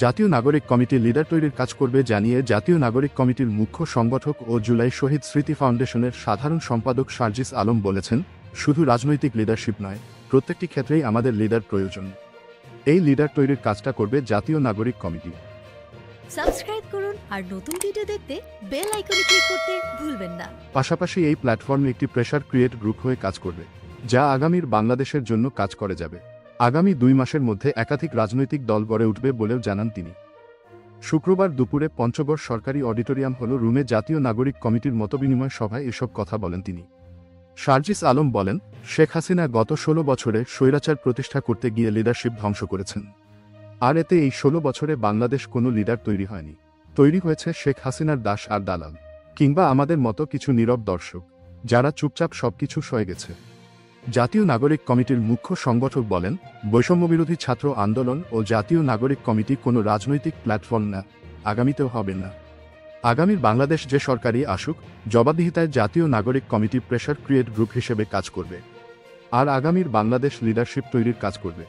জাতীয় নাগরিক committee leader তৈরির কাজ করবে জানিয়ে জাতীয় নাগরিক কমিটির মুখ্য সংগঠক ও জুলাই শহীদ স্মৃতি ফাউন্ডেশনের সাধারণ সম্পাদক সার্জিস আলম বলেছেন, শুধু রাজনৈতিক লিডারশিপ নয়, প্রত্যেকটি ক্ষেত্রেই আমাদের লিডার প্রয়োজন। এই লিডার তৈরির কাজটা করবে জাতীয় নাগরিক কমিটি। সাবস্ক্রাইব করুন আর নতুন ভিডিও দেখতে বেল আইকনে ক্লিক করতে ভুলবেন না। পাশাপাশি এই প্ল্যাটফর্ম একটি প্রেসার ক্রিয়েট গ্রুপ হয়ে কাজ করবে, যা আগামীর বাংলাদেশের জন্য কাজ করে যাবে। আগামী 2 মাসের মধ্যে একাধিক রাজনৈতিক দল গড়ে উঠবে বলেও জানান তিনি। শুক্রবার দুপুরে পঞ্চগড় সরকারি অডিটোরিয়াম হল রুমে জাতীয় নাগরিক কমিটির মতবিনিময় সভায় এসব কথা বলেন তিনি। সার্জিস আলম বলেন, শেখ হাসিনা গত 16 বছরে স্বৈরাচার প্রতিষ্ঠা করতে গিয়ে লিডারশিপ ধ্বংস করেছেন। আর এতে এই 16 বছরে বাংলাদেশ কোনো লিডার তৈরি হয়নি। তৈরি হয়েছে শেখ হাসিনার দাস আর দালাল, কিংবা আমাদের মতো কিছু নীরব দর্শক, যারা চুপচাপ সবকিছু সয়ে গেছে। জাতীয় নাগরিক কমিটির মুখ্য সংগঠক বলেন, বৈষম্যবিরোধী ছাত্র আন্দোলন ও জাতীয় নাগরিক কমিটি কোনো রাজনৈতিক প্ল্যাটফর্ম না, আগামীতেও হবে না। আগামীর বাংলাদেশ যে সরকারই আসুক, জবাবদিহিতায় জাতীয় নাগরিক কমিটি প্রেসার ক্রিয়েট গ্রুপ হিসেবে কাজ করবে আর আগামীর বাংলাদেশ লিডারশিপ তৈরির কাজ করবে।